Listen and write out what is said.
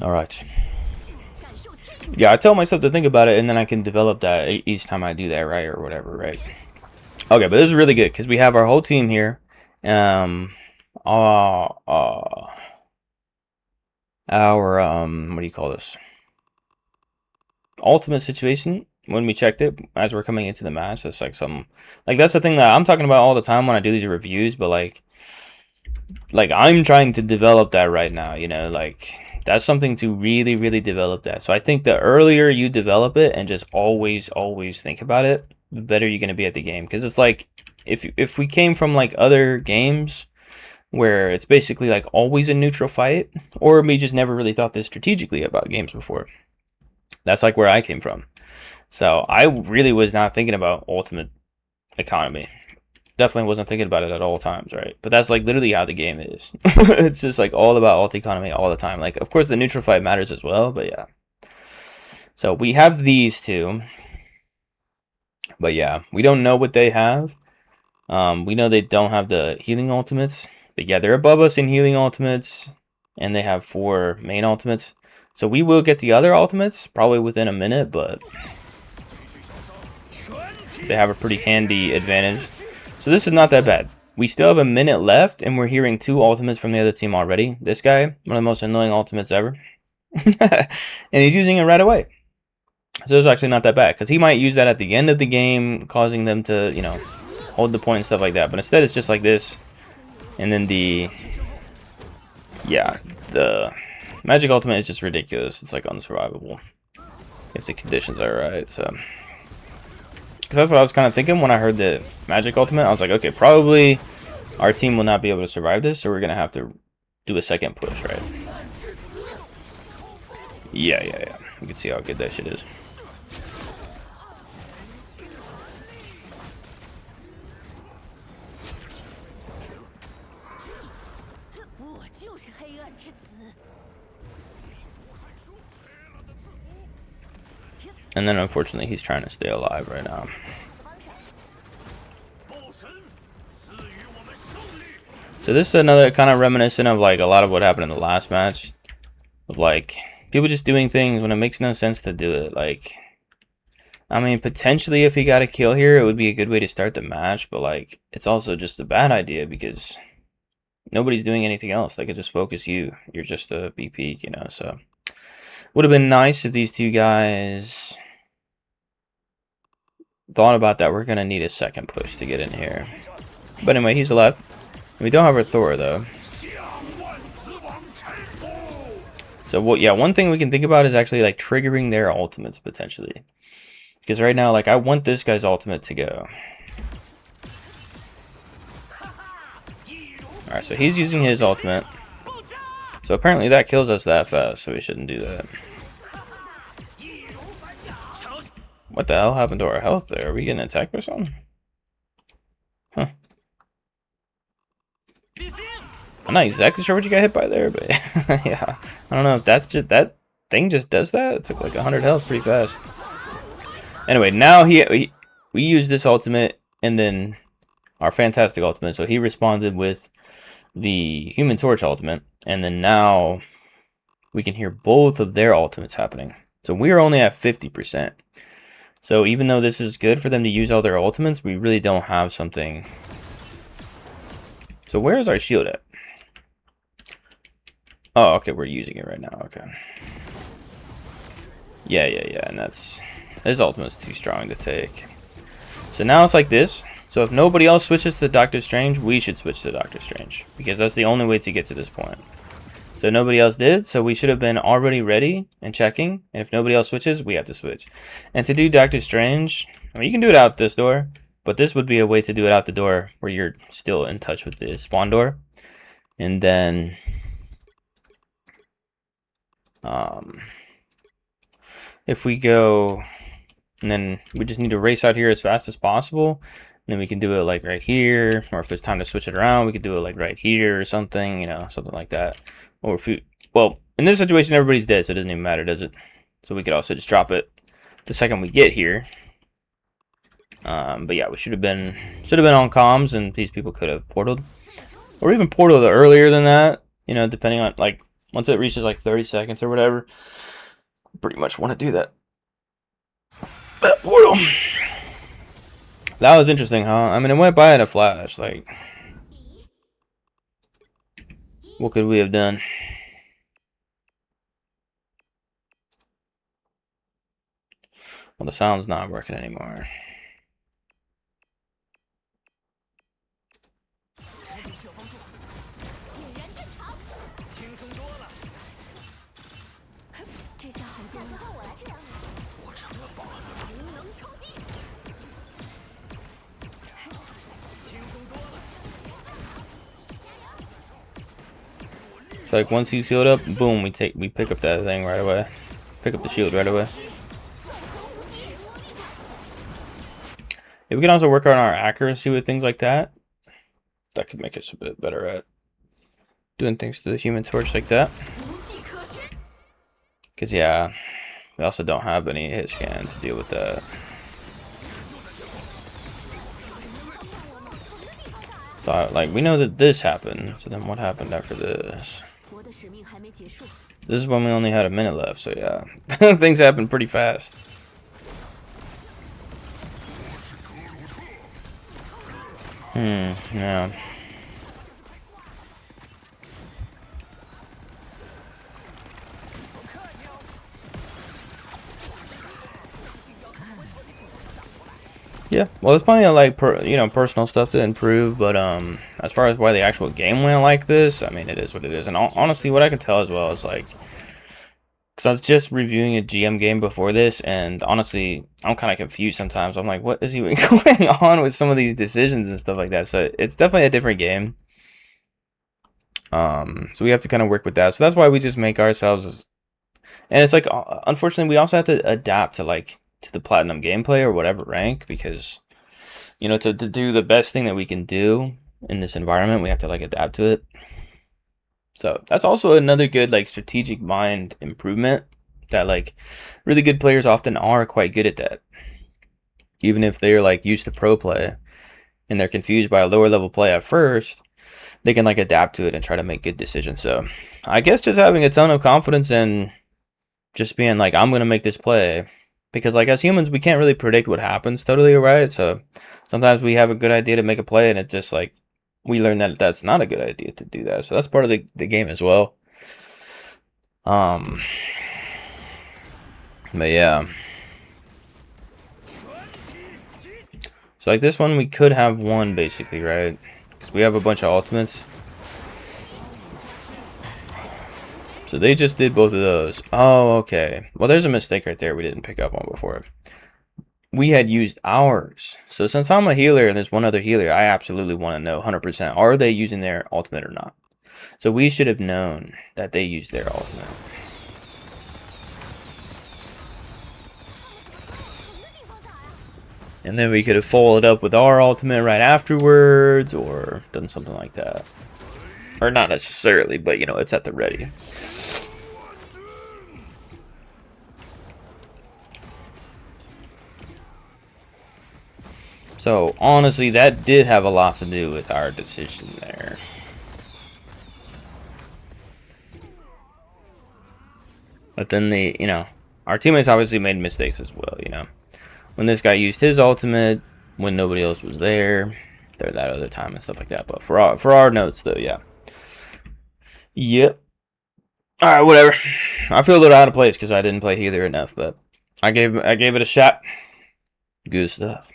Alright. Yeah, I tell myself to think about it, and then I can develop that each time I do that, right? Or whatever, right? Okay, but this is really good, because we have our whole team here. Our, what do you call this? Ultimate situation, when we checked it, as we're coming into the match, that's like some... Like, that's the thing that I'm talking about all the time when I do these reviews, but like I'm trying to develop that right now, you know, like that's something to really develop that. So I think the earlier you develop it and just always think about it, the better you're going to be at the game. Because it's like if we came from like other games where it's basically like always a neutral fight, or we just never really thought this strategically about games before. That's like where I came from. So I really was not thinking about ultimate economy. Definitely wasn't thinking about it at all times, right? But that's like literally how the game is. It's just like all about alt economy all the time. Like, of course, the neutral fight matters as well, but yeah. So we have these two, but yeah, we don't know what they have. We know they don't have the healing ultimates, but yeah, they're above us in healing ultimates, and they have 4 main ultimates. So we will get the other ultimates probably within a minute, but they have a pretty handy advantage. So this is not that bad. We still have a minute left, and we're hearing 2 ultimates from the other team already. This guy, one of the most annoying ultimates ever. And he's using it right away. So it's actually not that bad, because he might use that at the end of the game, causing them to, you know, hold the point and stuff like that. But instead, it's just like this. And then the magic ultimate is just ridiculous. It's like unsurvivable if the conditions are right, so... Because that's what I was kind of thinking when I heard the magic ultimate. I was like, okay, probably our team will not be able to survive this, so we're going to have to do a second push, right? Yeah. You can see how good that shit is. And then, unfortunately, he's trying to stay alive right now. So this is another kind of reminiscent of like a lot of what happened in the last match. Of like, people just doing things when it makes no sense to do it. Like, I mean, potentially if he got a kill here, it would be a good way to start the match. But like, it's also just a bad idea because nobody's doing anything else. They could just focus you. You're just a BP, you know, so... Would have been nice if these two guys thought about that. We're going to need a second push to get in here. But anyway, he's left. We don't have our Thor, though. So, well, yeah, one thing we can think about is actually, like, triggering their ultimates, potentially. Because right now, like, I want this guy's ultimate to go. Alright, so he's using his ultimate. So apparently that kills us that fast, so we shouldn't do that. What the hell happened to our health there? Are we getting attacked or something? Huh. I'm not exactly sure what you got hit by there, but yeah. I don't know if that's just... That thing just does that? It took like 100 health pretty fast. Anyway, now we used this ultimate and then our fantastic ultimate. So he responded with the Human Torch ultimate, and then now we can hear both of their ultimates happening. So we are only at 50%. So even though this is good for them to use all their ultimates, we really don't have something. So where is our shield at? Oh, okay, we're using it right now. Okay. Yeah, and that's... His ultimate's too strong to take. So now it's like this. So if nobody else switches to Doctor Strange, we should switch to Doctor Strange. Because that's the only way to get to this point. So nobody else did, so we should have been already ready and checking. And if nobody else switches, we have to switch. And to do Doctor Strange, I mean, you can do it out this door. But this would be a way to do it out the door where you're still in touch with the spawn door. And then... if we go... And then we just need to race out here as fast as possible. And then we can do it like right here, or if there's time to switch it around, we could do it like right here or something, you know, something like that. Or if we, well, in this situation, everybody's dead, so it doesn't even matter, does it? So we could also just drop it the second we get here. But yeah, we should have been on comms, and these people could have portaled, or even portaled earlier than that. You know, depending on like Once it reaches like 30 seconds or whatever, pretty much want to do that. That portal. That was interesting, huh? I mean, it went by in a flash. Like, what could we have done? Well, the sound's not working anymore. Like once he's healed up, boom, we pick up that thing right away. Pick up the shield right away. If we can also work on our accuracy with things like that, that could make us a bit better at doing things to the Human Torch like that. Because yeah, we also don't have any hit scan to deal with that. So like we know that this happened, so then what happened after this? This is when we only had a minute left, so yeah. Things happen pretty fast. Yeah. Yeah, well, there's plenty of like personal stuff to improve, but as far as why the actual game went like this, I mean, it is what it is. And honestly, what I can tell as well is like, because I was just reviewing a GM game before this, and honestly, I'm kind of confused sometimes. I'm like, what is even going on with some of these decisions and stuff like that? So it's definitely a different game. So we have to kind of work with that. So that's why we just make ourselves, and it's like, unfortunately, we also have to adapt to like to the platinum gameplay or whatever rank, because to do the best thing that we can do in this environment, we have to like adapt to it. So that's also another good like strategic mind improvement that like really good players often are quite good at that. Even if they're like used to pro play and they're confused by a lower level play at first, they can like adapt to it and try to make good decisions. So I guess just having a ton of confidence and just being like, I'm gonna make this play, because like as humans we can't really predict what happens totally, right? So sometimes we have a good idea to make a play and it just like we learn that that's not a good idea to do that. So that's part of the game as well. But yeah. So like this one we could have won basically, right? Because we have a bunch of ultimates. So they just did both of those. Oh, okay. Well, there's a mistake right there we didn't pick up on before. We had used ours. So since I'm a healer and there's one other healer, I absolutely want to know 100%. Are they using their ultimate or not? So we should have known that they used their ultimate. And then we could have followed up with our ultimate right afterwards, or done something like that. Or not necessarily, but it's at the ready. So honestly, that did have a lot to do with our decision there. But then our teammates obviously made mistakes as well, When this guy used his ultimate, when nobody else was there that other time and stuff like that. But for our notes though, yeah. Yep. Alright, whatever. I feel a little out of place because I didn't play healer enough, but I gave it a shot. Good stuff.